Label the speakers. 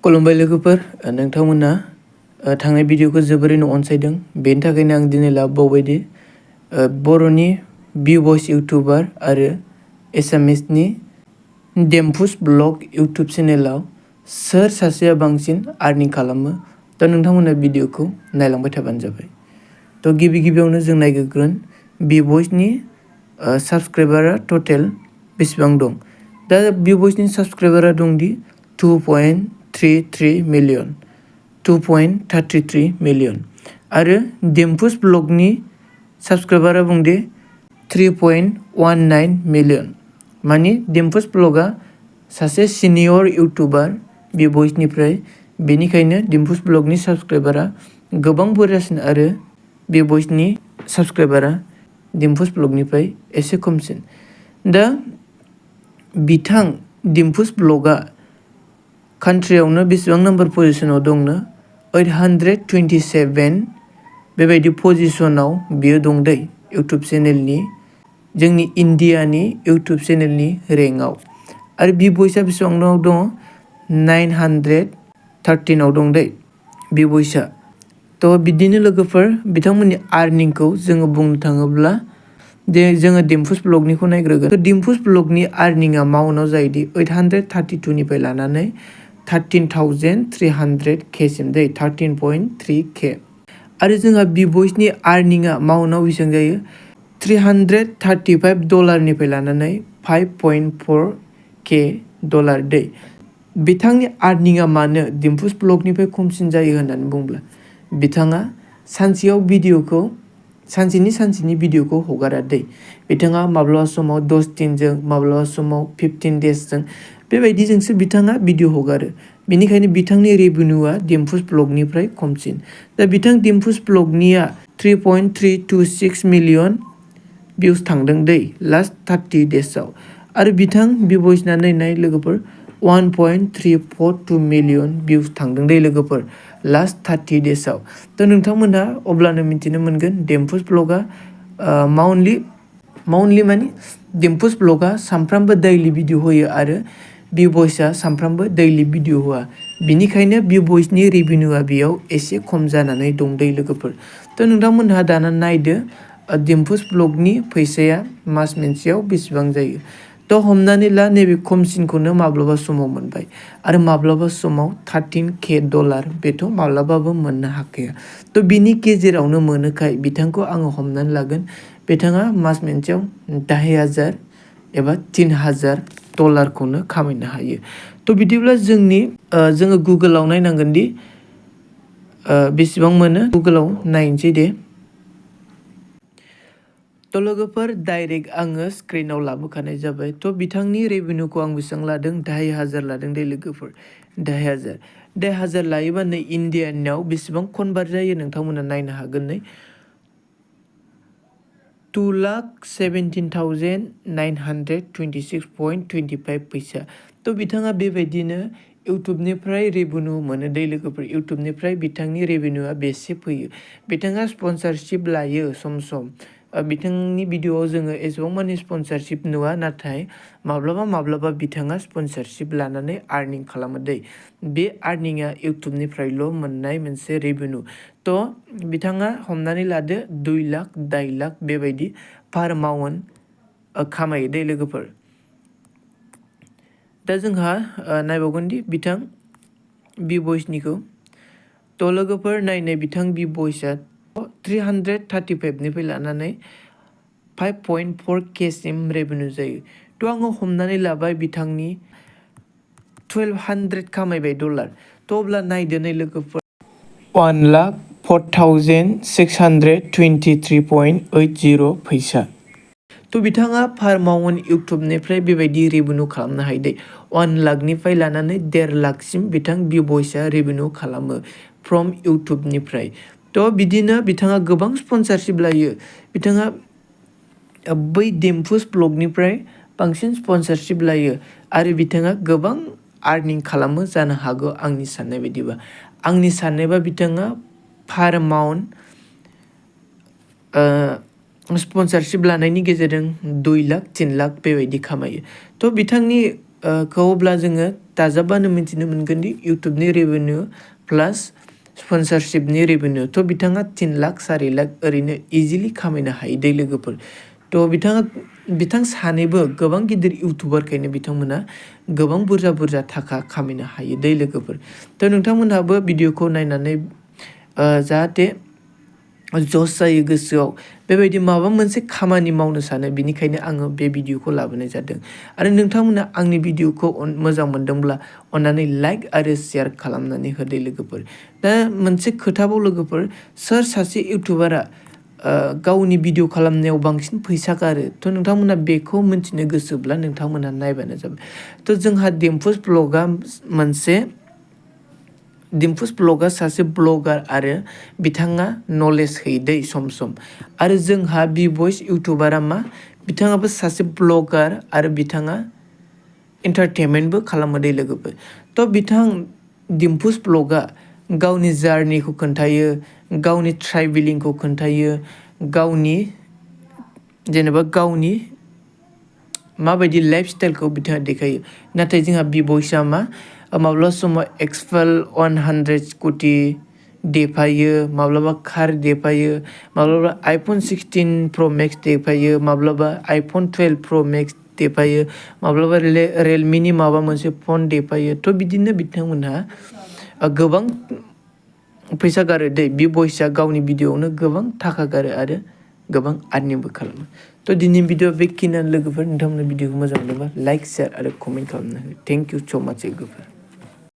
Speaker 1: खुलुमबाय लोगोफोर नोंथांमोना थांनाय भिडिअखौ जोबोरैनो अनसायदों बेनि थाखायनो आं दिनै लाबोबावबायदि बर'नि बि भइस इउटुबार आरो एसामिसनि डिम्पुस ब्लग इउटुब चेनेलाव सोर सासेया बांसिन आर्निं खालामो दा नोंथांमोना भिडिअखौ नायलांबाय थाबानो जाबाय। थ' गिबियावनो जों नायग्रोगोन बि भइसनि साबस्क्राइबारा टटेल बेसेबां दं। दा बि भइसनि साबस्क्राइबारा दंदि 2.33 मिलियन 2.33 मिलियन आरो डिम्पुस ब्लगनि साबस्क्राइबारा बुंदे 3.19 मिलियन। माने डिम्पुस ब्लगा सासे सिनियर इउटुबार बि भइसनिफ्राय बेनिखायनो डिम्पुस ब्लगनि साबस्क्राइबारा गोबां बुरजासिन आरो बि भइसनि साबस्क्राइबारा डिम्पुस ब्लगनिफ्राय एसे खमसिन। दा बिथां डिम्पुस ब्लगा कान्ट्रियावनो बेसेबां नाम्बार पजिशनाव दंनो 827 बेबायदि पजिशनाव बियो दं दै इउटुब चेनेलनि जोंनि इन्डियानि इउटुब चेनेलनि रेंकआव आरो बि भइसआ बेसेबां दङ 913 दं दै बि भइसआ। थ' बिदिनो लोगोफोर बिथांमोननि आर्निंखौ जोङो बुंनो थाङोब्ला जोङो डिम्पुस ब्लगनिखौ नायग्रोगोन। डिम्पुस ब्लगनि आर्निंआ माउन्टआव जायोदि 832 निफ्राय लानानै 13,300 केसिम दै 13.3 के आरो जोंहा बि भइसनि आर्निंआ माउन्टआव बेसेबां जायो $335 निफ्राय लानानै 5.4 के डलार दै। बिथांनि आर्निंआ मानो डिम्पुस ब्लगनिफ्राय खमसिन जायो होननानै बुंब्ला बिथाङा सानसेनि भिडिअखौ हगारा दै। बिथाङा माब्लाबा समाव 10 दिनजों माब्लाबा समाव 15 डेजजों बेबायदिजोंसो बिथाङा भिडिअ हगारो। बेनिखायनो बिथांनि रेभिनिउआ डिम्पुस ब्लगनिफ्राय खमसिन। दा बिथां डिम्पुस ब्लगनिया 3.326 मिलियन भिउस थांदों दै लास्ट 30 डेजआव आरो बिथां बि भइसना नाय लोगोफोर 1.342 मिलियन भिउस थांदों दै लोगोफोर लास्ट 30 डेजआव। थ' नोंथांमोनहा अब्लानो मिथिनो मोनगोन डिम्पुस ब्लगा माउन्टलि माने डिम्पुस ब्लगा सानफ्रामबो दैलि भिडिअ होयो आरो बि भइसआ सानफ्रामबो दैलि भिडिअ होआ। बिनिखायनो बि भइसनि रेभिनिउआ बेयाव एसे खम जानानै दं दै लोगोफोर। थ' नोंथांमोनहा दाना नायदो डिम्पुस ब्लगनि फैसाया मास मोनसेयाव बेसेबां जायो। थ' हमनानै ला नैबे खमसिनखौनो माब्लाबा समाव मोनबाय आरो माब्लाबा समाव 13 के डलार बेथ' माब्लाबाबो मोननो हाखाया। थ' बिनि गेजेरावनो मोनोखाय बिथांखौ आङो हमनानै लागोन बिथाङा मास मोनसेयाव 10,000 एबा 3,000 डलारखौनो खामायनो हायो। थ' बिदिब्ला जोङो गुगोलाव नायनांगोन दि बेसेबां मोनो गुगोलाव नायनोसै दे। थ' लोगोफोर डाइरेक्ट आङो स्क्रिनाव लाबोखानाय जाबाय। थ' बिथांनि रेभिनिउखौ आं बेसेबां लादों 10,000 लादों दे लोगोफोर 10,000 लायोबा नै इन्डियानाव बेसेबां कनभार्ट जायो नोंथांमोना नायनो हागोन नै 2,17,926.25 फैसा। थ' बिथाङा बेबायदिनो इउटुबनिफ्राय रेभिनिउ मोनो दै लोगोफोर। इउटुबनिफ्राय बिथांनि रेभिनिउआ बेसे फैयो। बिथाङा स्पन्सारशिप लायो सम बिथांनि भिडिअआव जोङो एसेबां मानि स्पन्सारशिप नुवा नाथाय माब्लाबा बिथाङा स्पन्सारशिप लानानै आर्निं खालामो दै। बे आर्निंआ इउटुबनिफ्रायल' मोननाय मोनसे रेभिनिउ। थ' बिथाङा हमनानै लादो 2 लाख 2 लाख बेबायदि पार माउन्ट खामायो दै लोगोफोर। दा जोंहा नायबावगोन दि बिथां बि भइसनिखौ। थ' लोगोफोर नायनाय बिथां बि भइसआ 335 निफ्राय लानानै 5.4 केसिम रेभिनिउ जायो। थ' आङो हमनानै लाबाय बिथांनि 1200 खामायबाय डलार। थ' अब्ला नायदो नै लोगोफोर 1,04,623.80 फैसा। थ' बिथाङा पार माउन्ट इउटुबनिफ्राय बेबायदि रेभिनिउ खालामनो हायो दै 1 लाखनिफ्राय लानानै 1.5 लाखसिम बिथां बि भइसआ रेभिनिउ खालामो फ्रम इउटुबनिफ्राय। थ' बिदिनो बिथाङा गोबां स्पन्सारशिप लायो। बिथाङा बै डिम्पुस ब्लगनिफ्राय बांसिन स्पन्सारशिप लायो आरो बिथाङा गोबां आर्निं खालामो जानो हागौ आंनि साननाय बायदिबा। आंनि साननायबा बिथाङा पार माउन्ट स्पन्सारशिप लानायनि गेजेरजों 2 लाख 3 लाख बेबायदि खामायो। थ' बिथांनि खौ अब्ला जोङो दाजाबबानो मिथिनो मोनगोन दि इउटुबनि रेभिनिउ प्लास स्पन्सरशिपनि रेभिनिउ थ' बिथाङा 3 लाख 4 लाख ओरैनो इजिलि खामायनो हायो दै लोगोफोर। थ' बिथां सानैबो गोबां गिदिर इउटुबारखायनो बिथांमोना गोबां बुरजा थाखा खामायनो हायो दै लोगोफोर। थ' नोंथांमोनहाबो भिडिअखौ नायनानै जाहाथे जस जायो गोसोआव बेबायदि माबा मोनसे खामानि मावनो सानो बिनिखायनो आङो बे भिडिअखौ लाबोनाय जादों। आरो नोंथांमोना आंनि भिडिअखौ मोजां मोनदोंब्ला अन्नानै लाइक आरो शेयार खालामनानै होदो लोगोफोर। दा मोनसे खोथाबाव लोगोफोर, सोर सासे इउटुबारा गावनि भिडिअ खालामनायाव बांसिन फैसा गारो थ' नोंथांमोना बेखौ मिन्थिनो गोसोब्ला नोंथांमोना नायबानो जाबाय। थ' जोंहा दिम्पुस ब्लगा सासे ब्लगार आरो बिथाङा नलेज होयो दै सम आरो जोंहा बि भइस इउटुबारा मा बिथाङाबो सासे ब्लगार आरो बिथाङा एन्टारटेनमेन्टबो खालामो दै लोगोफोर। थ' दिम्पुस ब्लगा गावनि जार्निखौ खोन्थायो, गावनि ट्राइभेलिंखौ खोन्थायो, गावनि माबायदि लाइफ स्टाइलखौ बिथाङा देखायो। नाथाय जोंहा बि भइसआ माब्लाबा समाव एक्सपाल 100 स्कुटि देफायो, माब्लाबा कार देफायो, माब्लाबा आइफन 16 प्र' मेक्स देफायो, माब्लाबा आइफन 12 प्र' मेक्स देफायो, माब्लाबा रियेलमिनि माबा मोनसे फन देफायो। थ' बिदिनो बिथांमोनहा गोबां फैसा गारो दै। बि भइसआ गावनि भिडिअ'आवनो गोबां थाखा गारो आरो गोबां आर्निंबो खालामो। थ' दिनैनि भिडिअ बेखिनियानो लोगोफोर। नोंथांमोननि भिडिअखौ मोजां मोनोबा लाइक शेयार आरो कमेन्ट खालामना हो। थेंक इउ स' माच लोगोफोर।